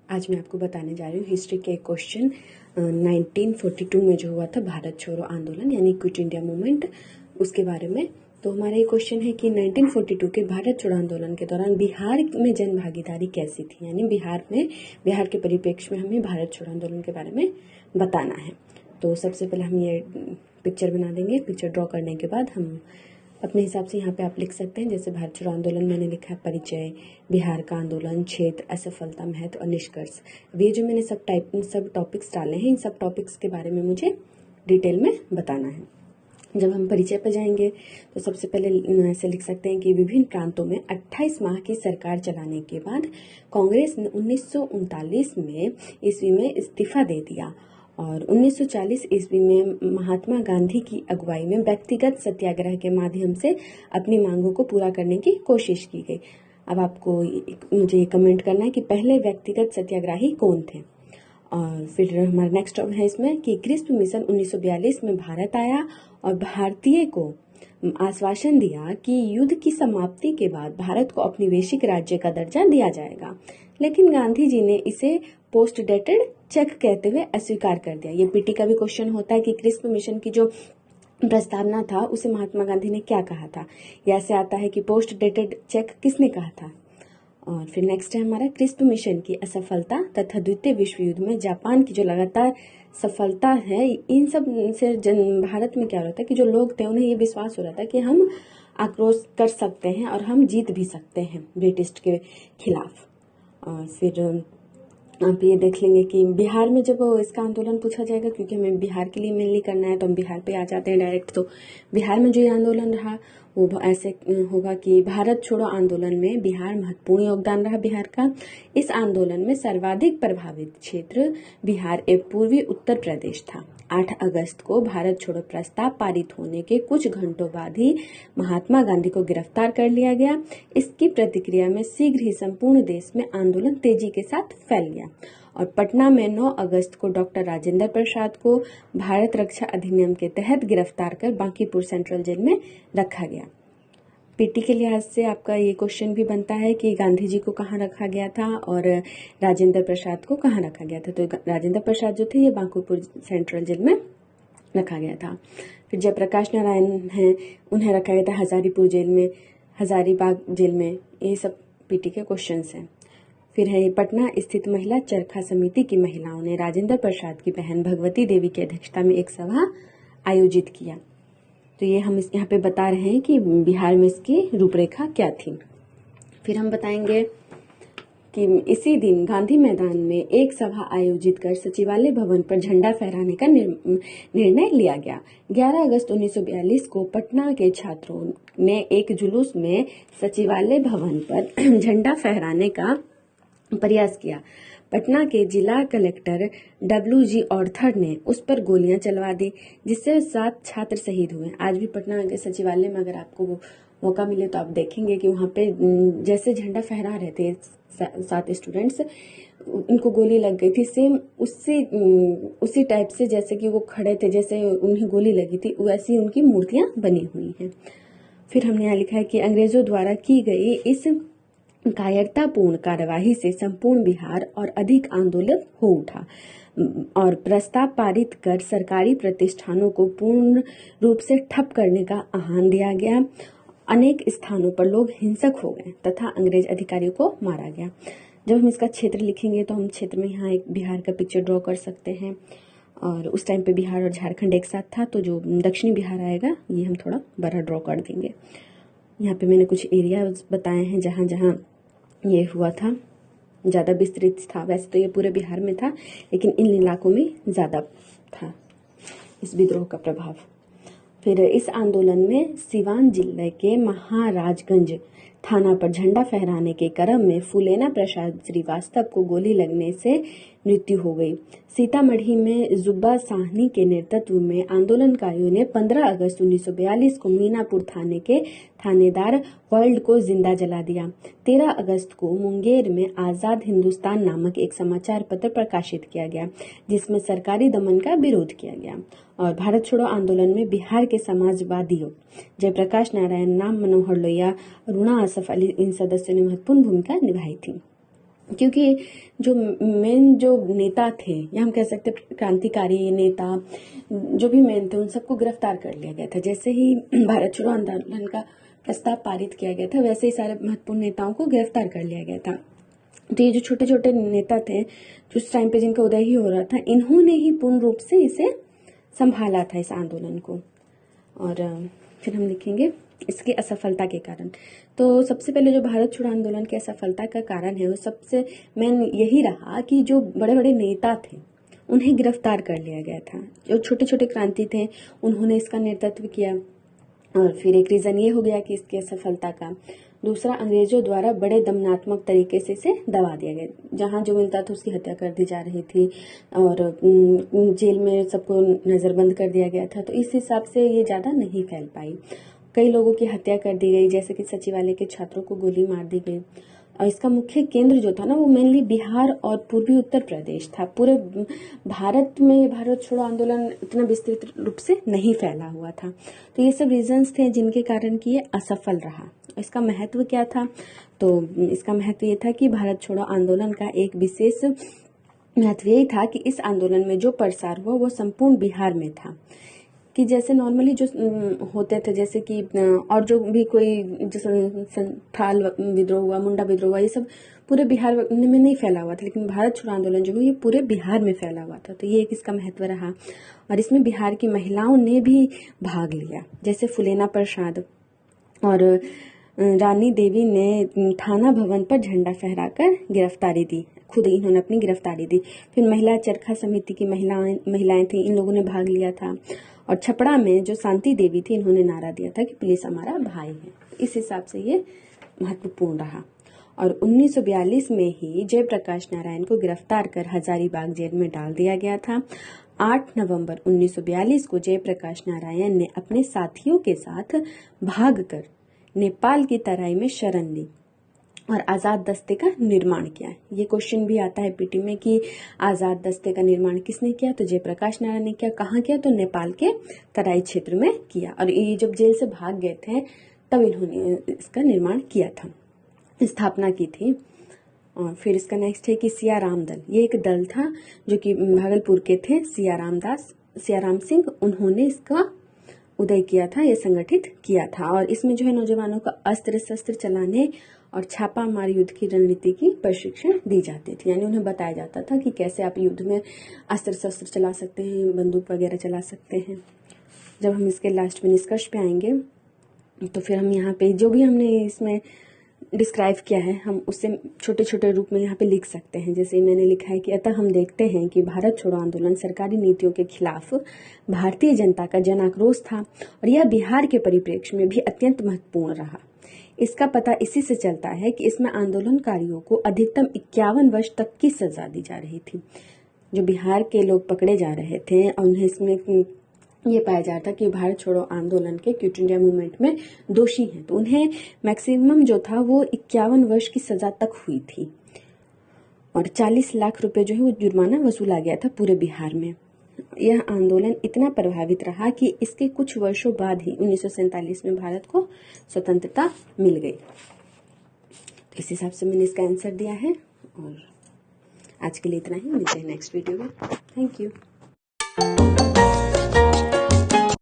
आज मैं आपको बताने जा रही हूँ हिस्ट्री के एक क्वेश्चन 1942 में जो हुआ था भारत छोड़ो आंदोलन यानी क्विट इंडिया मूवमेंट, उसके बारे में। तो हमारा ये क्वेश्चन है कि 1942 के भारत छोड़ो आंदोलन के दौरान बिहार में जन भागीदारी कैसी थी, यानी बिहार के परिप्रेक्ष्य में हमें भारत छोड़ो आंदोलन के बारे में बताना है। तो सबसे पहले हम ये पिक्चर बना देंगे। पिक्चर ड्रॉ करने के बाद हम अपने हिसाब से यहाँ पे आप लिख सकते हैं, जैसे भारत छोड़ो आंदोलन मैंने लिखा है परिचय, बिहार का आंदोलन, क्षेत्र, असफलता, महत्व और निष्कर्ष। अब ये जो मैंने सब टॉपिक्स डाले हैं, इन सब टॉपिक्स के बारे में मुझे डिटेल में बताना है। जब हम परिचय पर जाएंगे तो सबसे पहले ऐसे लिख सकते हैं कि विभिन्न प्रांतों में 28 माह की सरकार चलाने के बाद कांग्रेस ने 1939 में ईस्वी में इस्तीफा दे दिया और 1940 ईस्वी में महात्मा गांधी की अगुवाई में व्यक्तिगत सत्याग्रह के माध्यम से अपनी मांगों को पूरा करने की कोशिश की गई। अब आपको मुझे ये कमेंट करना है कि पहले व्यक्तिगत सत्याग्रही कौन थे। और फिर हमारा नेक्स्ट है इसमें कि क्रिस्प मिशन 1942 में भारत आया और भारतीय को आश्वासन दिया कि युद्ध की समाप्ति के बाद भारत को औपनिवेशिक राज्य का दर्जा दिया जाएगा, लेकिन गांधी जी ने इसे पोस्ट डेटेड चेक कहते हुए अस्वीकार कर दिया। ये पीटी का भी क्वेश्चन होता है कि क्रिस्प मिशन की जो प्रस्तावना था उसे महात्मा गांधी ने क्या कहा था, या ऐसे आता है कि पोस्ट डेटेड चेक किसने कहा था। और फिर नेक्स्ट है हमारा क्रिस्प मिशन की असफलता तथा द्वितीय विश्व युद्ध में जापान की जो लगातार सफलता है, इन सब से भारत में क्या हो रहा था कि जो लोग थे उन्हें ये विश्वास हो रहा था कि हम आक्रोश कर सकते हैं और हम जीत भी सकते हैं ब्रिटिश के खिलाफ। और फिर आप ये देख लेंगे कि बिहार में जब इसका आंदोलन पूछा जाएगा, क्योंकि हमें बिहार के लिए मेनली करना है तो हम बिहार पे आ जाते हैं डायरेक्ट। तो बिहार में जो ये आंदोलन रहा वो ऐसे होगा कि भारत छोड़ो आंदोलन में बिहार महत्वपूर्ण योगदान रहा बिहार का। इस आंदोलन में सर्वाधिक प्रभावित क्षेत्र बिहार एवं पूर्वी उत्तर प्रदेश था। 8 अगस्त को भारत छोड़ो प्रस्ताव पारित होने के कुछ घंटों बाद ही महात्मा गांधी को गिरफ्तार कर लिया गया। इसकी प्रतिक्रिया में शीघ्र ही संपूर्ण देश में आंदोलन तेजी के साथ फैल गया और पटना में 9 अगस्त को डॉक्टर राजेंद्र प्रसाद को भारत रक्षा अधिनियम के तहत गिरफ्तार कर बांकीपुर सेंट्रल जेल में रखा गया। पीटी के लिहाज से आपका ये क्वेश्चन भी बनता है कि गांधी जी को कहाँ रखा गया था और राजेंद्र प्रसाद को कहाँ रखा गया था। तो राजेंद्र प्रसाद जो थे ये बांकीपुर सेंट्रल जेल में रखा गया था। फिर जयप्रकाश नारायण हैं, उन्हें रखा गया था हजारीपुर जेल में, हजारीबाग जेल में। ये सब पीटी के क्वेश्चन हैं। फिर है पटना स्थित महिला चरखा समिति की महिलाओं ने राजेंद्र प्रसाद की बहन भगवती देवी की अध्यक्षता में एक सभा आयोजित किया। तो ये हम यहाँ पे बता रहे हैं कि बिहार में इसकी रूपरेखा क्या थी। फिर हम बताएंगे कि इसी दिन गांधी मैदान में एक सभा आयोजित कर सचिवालय भवन पर झंडा फहराने का निर्णय लिया गया। 11 अगस्त 1942 को पटना के छात्रों ने एक जुलूस में सचिवालय भवन पर झंडा फहराने का प्रयास किया। पटना के जिला कलेक्टर WG ऑर्थर ने उस पर गोलियां चलवा दी, जिससे 7 छात्र शहीद हुए। आज भी पटना के सचिवालय में अगर आपको मौका मिले तो आप देखेंगे कि वहां पे जैसे झंडा फहरा रहे थे 7 स्टूडेंट्स, उनको गोली लग गई थी। सेम उसी टाइप से जैसे कि वो खड़े थे, जैसे उन्हें गोली लगी थी, वैसी उनकी मूर्तियां बनी हुई हैं। फिर हमने यहाँ लिखा है कि अंग्रेजों द्वारा की गई इस कायरतापूर्ण कार्यवाही से संपूर्ण बिहार और अधिक आंदोलित हो उठा और प्रस्ताव पारित कर सरकारी प्रतिष्ठानों को पूर्ण रूप से ठप करने का आह्वान दिया गया। अनेक स्थानों पर लोग हिंसक हो गए तथा अंग्रेज अधिकारियों को मारा गया। जब हम इसका क्षेत्र लिखेंगे तो हम क्षेत्र में यहाँ एक बिहार का पिक्चर ड्रॉ कर सकते हैं। और उस टाइम पे बिहार और झारखंड एक साथ था, तो जो दक्षिणी बिहार आएगा ये हम थोड़ा बड़ा ड्रॉ कर देंगे। यहाँ पे मैंने कुछ एरिया बताए हैं जहाँ जहाँ ये हुआ था, ज़्यादा विस्तृत था। वैसे तो ये पूरे बिहार में था, लेकिन इन इलाकों में ज़्यादा था इस विद्रोह का प्रभाव। फिर इस आंदोलन में सिवान जिले के महाराजगंज थाना पर झंडा फहराने के क्रम में फुलेना प्रसाद श्रीवास्तव को गोली लगने से मृत्यु हो गई। सीतामढ़ी में जुब्बा साहनी के नेतृत्व में आंदोलनकारियों ने 15 अगस्त 1942 को मीनापुर थाने के थानेदार वर्ल्ड को जिंदा जला दिया। 13 अगस्त को मुंगेर में आजाद हिंदुस्तान नामक एक समाचार पत्र प्रकाशित किया गया, जिसमें सरकारी दमन का विरोध किया गया। और भारत छोड़ो आंदोलन में बिहार के समाजवादियों जयप्रकाश नारायण, राम मनोहर लोहिया, रुणा असफ अली, इन सदस्यों ने महत्वपूर्ण भूमिका निभाई थी। क्योंकि जो मेन जो नेता थे या हम कह सकते क्रांतिकारी नेता जो भी मेन थे उन सबको गिरफ्तार कर लिया गया था। जैसे ही भारत छोड़ो आंदोलन का प्रस्ताव पारित किया गया था वैसे ही सारे महत्वपूर्ण नेताओं को गिरफ्तार कर लिया गया था। तो ये जो छोटे छोटे नेता थे जो उस टाइम पे जिनका उदय ही हो रहा था, इन्होंने ही पूर्ण रूप से इसे संभाला था इस आंदोलन को। और फिर हम लिखेंगे इसकी असफलता के कारण। तो सबसे पहले जो भारत छोड़ो आंदोलन की असफलता का कारण है वो सबसे मेन यही रहा कि जो बड़े बड़े नेता थे उन्हें गिरफ्तार कर लिया गया था। जो छोटे छोटे क्रांति थे उन्होंने इसका नेतृत्व किया। और फिर एक रीजन ये हो गया कि इसकी असफलता का। दूसरा, अंग्रेजों द्वारा बड़े दमनात्मक तरीके से इसे दबा दिया गया। जहां जो मिलता था उसकी हत्या कर दी जा रही थी और जेल में सबको नजरबंद कर दिया गया था। तो इस हिसाब से ये ज्यादा नहीं फैल पाई। कई लोगों की हत्या कर दी गई, जैसे कि सचिवालय के छात्रों को गोली मार दी गई। और इसका मुख्य केंद्र जो था ना वो मेनली बिहार और पूर्वी उत्तर प्रदेश था। पूरे भारत में भारत छोड़ो आंदोलन इतना विस्तृत रूप से नहीं फैला हुआ था। तो ये सब रीजंस थे जिनके कारण कि ये असफल रहा। इसका महत्व क्या था? तो इसका महत्व ये था कि भारत छोड़ो आंदोलन का एक विशेष महत्व यही था कि इस आंदोलन में जो प्रसार हुआ वो संपूर्ण बिहार में था। कि जैसे नॉर्मली जो होते थे, जैसे कि और जो भी कोई जैसे संथाल विद्रोह हुआ, मुंडा विद्रोह हुआ, ये सब पूरे बिहार में नहीं फैला हुआ था। लेकिन भारत छोड़ो आंदोलन जो हुआ ये पूरे बिहार में फैला हुआ था। तो ये एक इसका महत्व रहा। और इसमें बिहार की महिलाओं ने भी भाग लिया, जैसे फुलेना प्रसाद और रानी देवी ने थाना भवन पर झंडा फहराकर गिरफ्तारी दी। खुद इन्होंने अपनी गिरफ्तारी दी। फिर महिला चरखा समिति की महिलाएं थी, इन लोगों ने भाग लिया था। और छपड़ा में जो शांति देवी थी, इन्होंने नारा दिया था कि पुलिस हमारा भाई है। इस हिसाब से ये महत्वपूर्ण रहा। और 1942 में ही जयप्रकाश नारायण को गिरफ्तार कर हजारीबाग जेल में डाल दिया गया था। 8 नवंबर 1942 को जयप्रकाश नारायण ने अपने साथियों के साथ भागकर नेपाल की तराई में शरण ली और आजाद दस्ते का निर्माण किया। ये क्वेश्चन भी आता है पीटी में कि आजाद दस्ते का निर्माण किसने किया? तो जयप्रकाश नारायण ने किया। कहाँ किया? तो नेपाल के तराई क्षेत्र में किया। और ये जब जेल से भाग गए थे तब इन्होंने इसका निर्माण किया था, स्थापना की थी। और फिर इसका नेक्स्ट है कि सियाराम दल। ये एक दल था जो कि भागलपुर के थे, सियाराम सिंह, उन्होंने इसका उदय किया था, ये संगठित किया था। और इसमें जो है नौजवानों को अस्त्र शस्त्र चलाने और छापा मार युद्ध की रणनीति की प्रशिक्षण दी जाती थी। यानी उन्हें बताया जाता था कि कैसे आप युद्ध में अस्त्र शस्त्र चला सकते हैं, बंदूक वगैरह चला सकते हैं। जब हम इसके लास्ट में निष्कर्ष पे आएंगे तो फिर हम यहाँ पे जो भी हमने इसमें डिस्क्राइब किया है हम उससे छोटे छोटे रूप में यहाँ पे लिख सकते हैं। जैसे मैंने लिखा है कि अतः हम देखते हैं कि भारत छोड़ो आंदोलन सरकारी नीतियों के खिलाफ भारतीय जनता का जन आक्रोश था और यह बिहार के परिप्रेक्ष्य में भी अत्यंत महत्वपूर्ण रहा। इसका पता इसी से चलता है कि इसमें आंदोलनकारियों को अधिकतम 51 वर्ष तक की सजा दी जा रही थी। जो बिहार के लोग पकड़े जा रहे थे और उन्हें इसमें ये पाया जाता था कि भारत छोड़ो आंदोलन के क्विट इंडिया मूवमेंट में दोषी हैं, तो उन्हें मैक्सिमम जो था वो 51 वर्ष की सजा तक हुई थी और 40 लाख रुपए जो है वो जुर्माना वसूला गया था पूरे बिहार में। यह आंदोलन इतना प्रभावित रहा कि इसके कुछ वर्षों बाद ही 1947 में भारत को स्वतंत्रता मिल गई। तो इस हिसाब से मैंने इसका आंसर दिया है और आज के लिए इतना ही। मिलते हैं नेक्स्ट वीडियो में। Thank you.